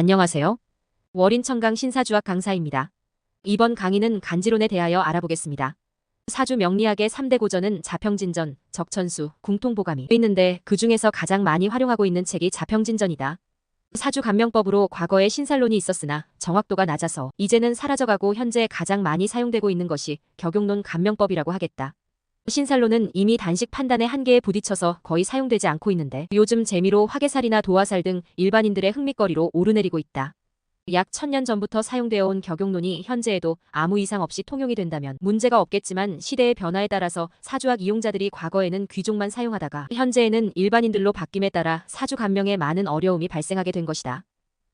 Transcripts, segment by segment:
안녕하세요. 월인천강 신사주학 강사입니다. 이번 강의는 간지론에 대하여 알아보겠습니다. 사주 명리학의 3대 고전은 자평진전, 적천수, 궁통보감이 있는데 그 중에서 가장 많이 활용하고 있는 책이 자평진전이다. 사주 감명법으로 과거에 신살론이 있었으나 정확도가 낮아서 이제는 사라져가고 현재 가장 많이 사용되고 있는 것이 격용론 감명법이라고 하겠다. 신살론은 이미 단식 판단의 한계에 부딪혀서 거의 사용되지 않고 있는데 요즘 재미로 화개살이나 도화살 등 일반인들의 흥미거리로 오르내리고 있다. 약 1000년 전부터 사용되어 온 격용론이 현재에도 아무 이상 없이 통용이 된다면 문제가 없겠지만 시대의 변화에 따라서 사주학 이용자들이 과거에는 귀족만 사용하다가 현재에는 일반인들로 바뀜에 따라 사주 감명에 많은 어려움이 발생하게 된 것이다.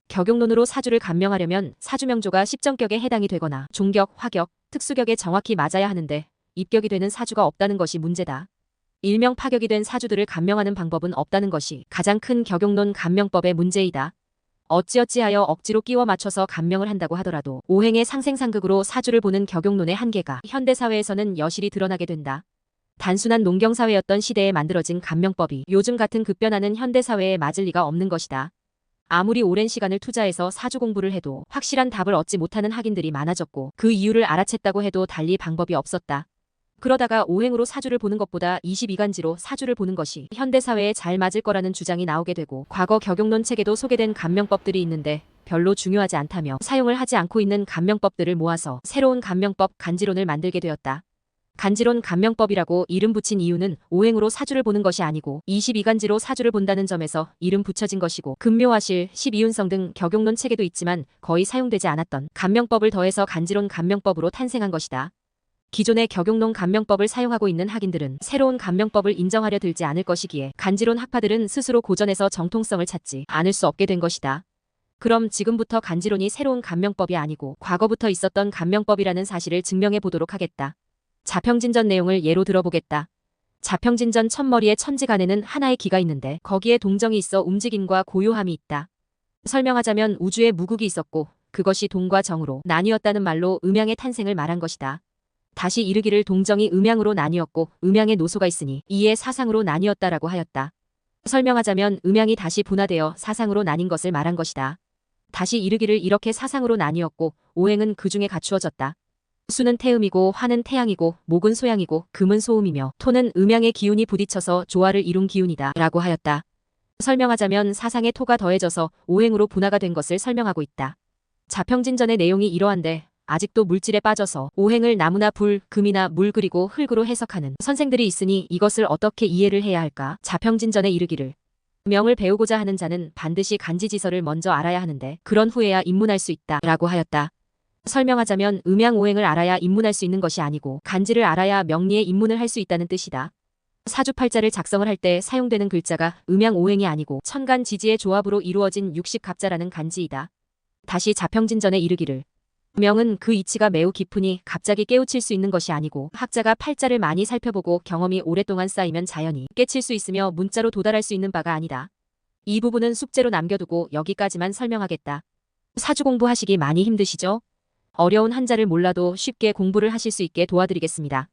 격용론으로 사주를 감명하려면 사주명조가 십정격에 해당이 되거나 종격, 화격, 특수격에 정확히 맞아야 하는데 입격이 되는 사주가 없다는 것이 문제다. 일명 파격이 된 사주들을 감명하는 방법은 없다는 것이 가장 큰 격용론 감명법의 문제이다. 어찌어찌하여 억지로 끼워 맞춰서 감명을 한다고 하더라도 오행의 상생상극으로 사주를 보는 격용론의 한계가 현대사회에서는 여실히 드러나게 된다. 단순한 농경사회였던 시대에 만들어진 감명법이 요즘 같은 급변하는 현대사회에 맞을 리가 없는 것이다. 아무리 오랜 시간을 투자해서 사주 공부를 해도 확실한 답을 얻지 못하는 학인들이 많아졌고 그 이유를 알아챘다고 해도 달리 방법이 없었다. 그러다가 오행으로 사주를 보는 것보다 22간지로 사주를 보는 것이 현대사회에 잘 맞을 거라는 주장이 나오게 되고 과거 격용론 책에도 소개된 감명법들이 있는데 별로 중요하지 않다며 사용을 하지 않고 있는 감명법들을 모아서 새로운 감명법 간지론을 만들게 되었다. 간지론 감명법이라고 이름 붙인 이유는 오행으로 사주를 보는 것이 아니고 22간지로 사주를 본다는 점에서 이름 붙여진 것이고 금묘화실, 12운성 등 격용론 책에도 있지만 거의 사용되지 않았던 감명법을 더해서 간지론 감명법으로 탄생한 것이다. 기존의 격용론 감명법을 사용하고 있는 학인들은 새로운 감명법을 인정하려 들지 않을 것이기에 간지론 학파들은 스스로 고전에서 정통성을 찾지 않을 수 없게 된 것이다. 그럼 지금부터 간지론이 새로운 감명법이 아니고 과거부터 있었던 감명법이라는 사실을 증명해 보도록 하겠다. 자평진전 내용을 예로 들어보겠다. 자평진전 첫머리에 천지간에는 하나의 기가 있는데 거기에 동정이 있어 움직임과 고요함이 있다. 설명하자면 우주에 무국이 있었고 그것이 동과 정으로 나뉘었다는 말로 음양의 탄생을 말한 것이다. 다시 이르기를 동정이 음양으로 나뉘었고 음양의 노소가 있으니 이에 사상으로 나뉘었다라고 하였다. 설명하자면 음양이 다시 분화되어 사상으로 나뉜 것을 말한 것이다. 다시 이르기를 이렇게 사상으로 나뉘었고 오행은 그 중에 갖추어졌다. 수는 태음이고 화는 태양이고 목은 소양이고 금은 소음이며 토는 음양의 기운이 부딪혀서 조화를 이룬 기운이다 라고 하였다. 설명하자면 사상의 토가 더해져서 오행으로 분화가 된 것을 설명하고 있다. 자평진전의 내용이 이러한데 아직도 물질에 빠져서 오행을 나무나 불, 금이나 물 그리고 흙으로 해석하는 선생들이 있으니 이것을 어떻게 이해를 해야 할까? 자평진전에 이르기를 명을 배우고자 하는 자는 반드시 간지지서를 먼저 알아야 하는데 그런 후에야 입문할 수 있다 라고 하였다. 설명하자면 음양오행을 알아야 입문할 수 있는 것이 아니고 간지를 알아야 명리에 입문을 할 수 있다는 뜻이다. 사주팔자를 작성을 할 때 사용되는 글자가 음양오행이 아니고 천간지지의 조합으로 이루어진 육식갑자라는 간지이다. 다시 자평진전에 이르기를 명은 그 이치가 매우 깊으니 갑자기 깨우칠 수 있는 것이 아니고 학자가 팔자를 많이 살펴보고 경험이 오랫동안 쌓이면 자연히 깨칠 수 있으며 문자로 도달할 수 있는 바가 아니다. 이 부분은 숙제로 남겨두고 여기까지만 설명하겠다. 사주 공부하시기 많이 힘드시죠? 어려운 한자를 몰라도 쉽게 공부를 하실 수 있게 도와드리겠습니다.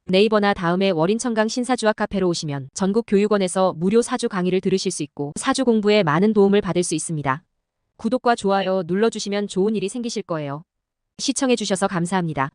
네이버나 다음에 월인천강 신사주학 카페로 오시면 전국 교육원에서 무료 사주 강의를 들으실 수 있고 사주 공부에 많은 도움을 받을 수 있습니다. 구독과 좋아요 눌러주시면 좋은 일이 생기실 거예요. 시청해주셔서 감사합니다.